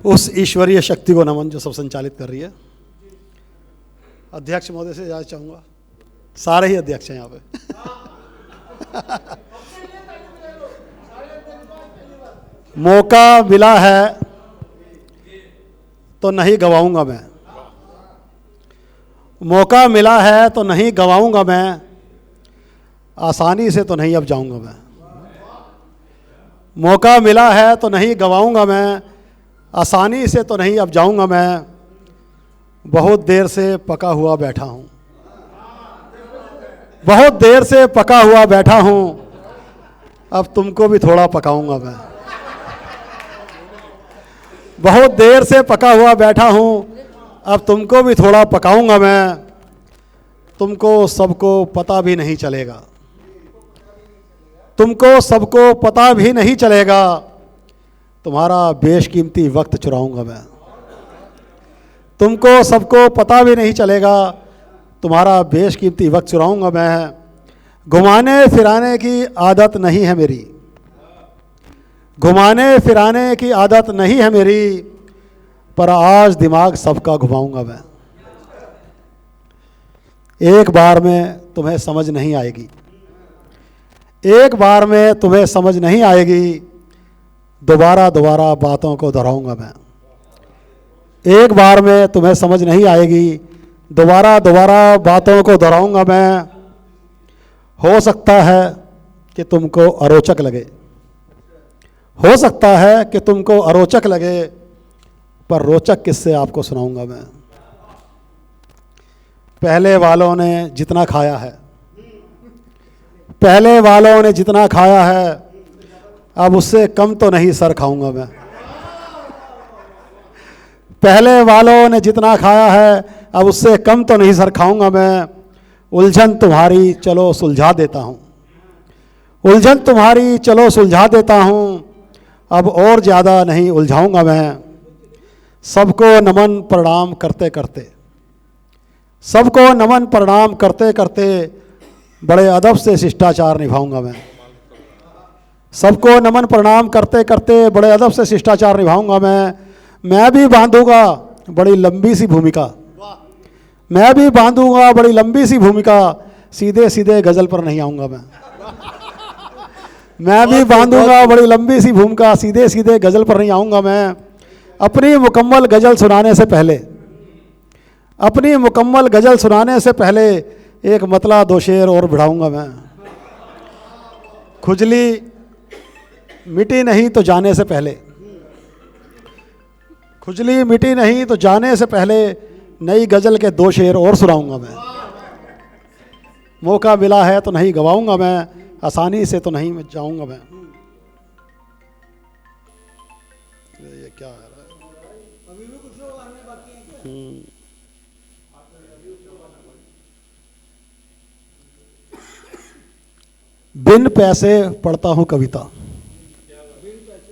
उस ईश्वरीय शक्ति को नमन जो सब संचालित कर रही है। अध्यक्ष महोदय से इजाज़त चाहूँगा, सारे ही अध्यक्ष हैं यहाँ पे। मौका मिला है तो नहीं गवाऊंगा मैं, मौका मिला है तो नहीं गवाऊंगा मैं, आसानी से तो नहीं अब जाऊंगा मैं। मौका मिला है तो नहीं गवाऊंगा मैं, आसानी से तो नहीं अब जाऊंगा मैं। बहुत देर से पका हुआ बैठा हूँ, बहुत देर से पका हुआ बैठा हूँ, अब तुमको भी थोड़ा पकाऊंगा मैं। बहुत देर से पका हुआ बैठा हूँ, अब तुमको भी थोड़ा पकाऊंगा मैं। तुमको सबको पता भी नहीं चलेगा, तुमको सबको पता भी नहीं चलेगा, तुम्हारा बेशकीमती वक्त चुराऊंगा मैं। तुमको सबको पता भी नहीं चलेगा, तुम्हारा बेशकीमती वक्त चुराऊंगा मैं। घुमाने फिराने की आदत नहीं है मेरी, घुमाने फिराने की आदत नहीं है मेरी, पर आज दिमाग सबका घुमाऊंगा मैं। एक बार में तुम्हें समझ नहीं आएगी, एक बार में तुम्हें समझ नहीं आएगी, दोबारा दोबारा बातों को दोहराऊंगा मैं। एक बार में तुम्हें समझ नहीं आएगी, दोबारा दोबारा बातों को दोहराऊंगा मैं। हो सकता है कि तुमको अरोचक लगे, हो सकता है कि तुमको अरोचक लगे, पर रोचक किस्से आपको सुनाऊंगा मैं। पहले वालों ने जितना खाया है, पहले वालों ने जितना खाया है, अब उससे कम तो नहीं सर खाऊंगा मैं। पहले वालों ने जितना खाया है, अब उससे कम तो नहीं सर खाऊंगा मैं। उलझन तुम्हारी चलो सुलझा देता हूँ, उलझन तुम्हारी चलो सुलझा देता हूँ, अब और ज़्यादा नहीं उलझाऊंगा मैं। सबको नमन प्रणाम करते करते, सबको नमन प्रणाम करते करते, बड़े अदब से शिष्टाचार निभाऊंगा मैं। सबको नमन प्रणाम करते करते, बड़े अदब से शिष्टाचार निभाऊंगा मैं भी बांधूंगा बड़ी लंबी सी भूमिका, मैं भी बांधूंगा बड़ी लंबी सी भूमिका, सीधे सीधे गज़ल पर नहीं आऊँगा मैं भी बांधूंगा बड़ी लंबी सी भूमिका, सीधे सीधे गज़ल पर नहीं आऊँगा मैं। अपनी मुकम्मल गज़ल सुनाने से पहले, अपनी मुकम्मल गज़ल सुनाने से पहले, एक मतला दो शेर और बढ़ाऊंगा मैं। खुजली मिटी नहीं तो जाने से पहले, खुजली मिटी नहीं तो जाने से पहले, नई गज़ल के दो शेर और सुनाऊंगा मैं। मौका मिला है तो नहीं गवाऊंगा मैं, आसानी से तो नहीं जाऊंगा मैं। ये क्या है? बिन पैसे पढ़ता हूँ कविता,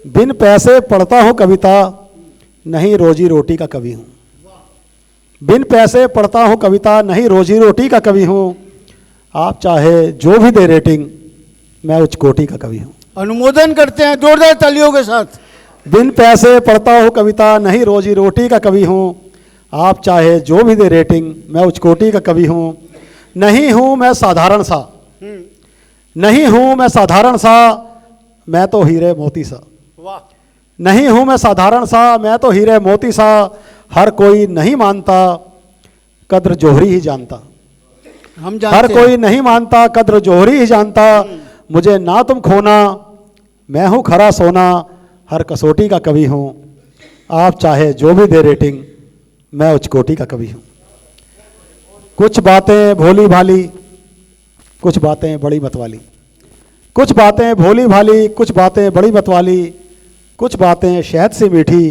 बिन पैसे पढ़ता हूँ कविता, नहीं रोजी रोटी का कवि हूँ। बिन पैसे पढ़ता हूँ कविता, नहीं रोजी रोटी का कवि हूँ। आप चाहे जो भी दे रेटिंग, मैं उच्च कोटि का कवि हूँ। अनुमोदन करते हैं जोरदार तालियों के साथ। बिन पैसे पढ़ता हूँ कविता, नहीं रोजी रोटी का कवि हूँ। आप चाहे जो भी दे रेटिंग, मैं उच्च कोटि का कवि हूँ। नहीं हूँ मैं साधारण सा, नहीं हूँ मैं साधारण सा, मैं तो हीरे मोती सा। वाह। नहीं हूँ मैं साधारण सा, मैं तो हीरे मोती सा, हर कोई नहीं मानता, कद्र जोहरी ही जानता। हम जानते हर कोई नहीं मानता, कद्र जोहरी ही जानता। मुझे ना तुम खोना, मैं हूँ खरा सोना, हर कसौटी का कवि हूँ। आप चाहे जो भी दे रेटिंग, मैं उच्च कोटि का कवि हूँ। कुछ बातें भोली भाली, कुछ बातें बड़ी मतवाली, कुछ बातें भोली भाली, कुछ बातें बड़ी मतवाली, कुछ बातें शहद से मीठी,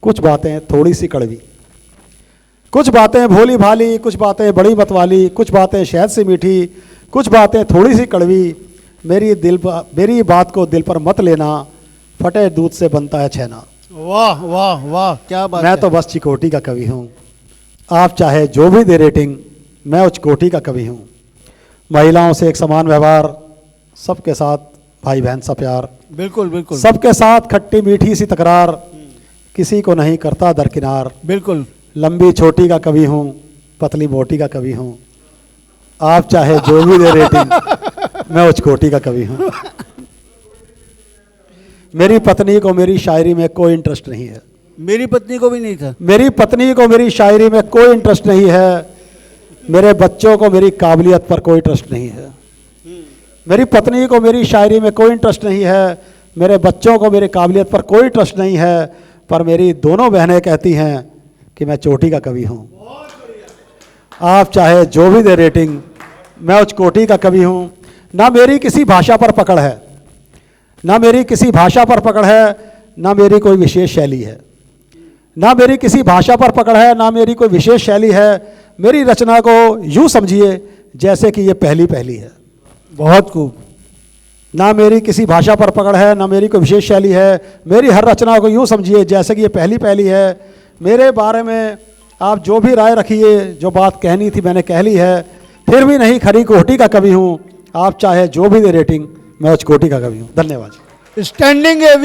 कुछ बातें थोड़ी सी कड़वी। कुछ बातें भोली भाली, कुछ बातें बड़ी मतवाली, कुछ बातें शहद से मीठी, कुछ बातें थोड़ी सी कड़वी। मेरी बात को दिल पर मत लेना, फटे दूध से बनता है छेना। वाह वाह वाह, क्या बात मैं है। तो बस चिकोटी का कवि हूँ। आप चाहे जो भी दे रेटिंग, मैं उच्च कोटि का कवि हूँ। महिलाओं से एक समान व्यवहार, सबके साथ भाई बहन सा प्यार, बिल्कुल बिल्कुल। सबके साथ खट्टी मीठी सी तकरार, किसी को नहीं करता दरकिनार, बिल्कुल। लंबी छोटी का कवि हूँ, पतली मोटी का कवि हूँ, आप चाहे जो भी दे रेटिंग मैं उच्च कोटि का कवि हूँ। मेरी पत्नी को मेरी शायरी में कोई इंटरेस्ट नहीं है, मेरी पत्नी को भी नहीं था। मेरी पत्नी को मेरी शायरी में कोई इंटरेस्ट नहीं है, मेरे बच्चों को मेरी काबिलियत पर कोई इंटरेस्ट नहीं है। मेरी पत्नी को मेरी शायरी में कोई इंटरेस्ट नहीं है, मेरे बच्चों को मेरी काबिलियत पर कोई इंटरेस्ट नहीं है, पर मेरी दोनों बहनें कहती हैं कि मैं चोटी का कवि हूँ। आप चाहे जो भी दे रेटिंग मैं उच्च कोटि का कवि हूँ। ना मेरी किसी भाषा पर पकड़ है, ना मेरी किसी भाषा पर पकड़ है, ना मेरी कोई विशेष शैली है, ना मेरी किसी भाषा पर पकड़ है, ना मेरी कोई विशेष शैली है। मेरी रचना को यूँ समझिए जैसे कि ये पहली पहली है। बहुत खूब। ना मेरी किसी भाषा पर पकड़ है, ना मेरी कोई विशेष शैली है। मेरी हर रचना को यूँ समझिए जैसे कि ये पहली पहली है। मेरे बारे में आप जो भी राय रखिए, जो बात कहनी थी मैंने कह ली है, फिर भी नहीं खरी कोटि का कवि हूँ। आप चाहे जो भी दे रेटिंग मैं उच्च कोटि का कवि हूँ। धन्यवाद। स्टैंडिंग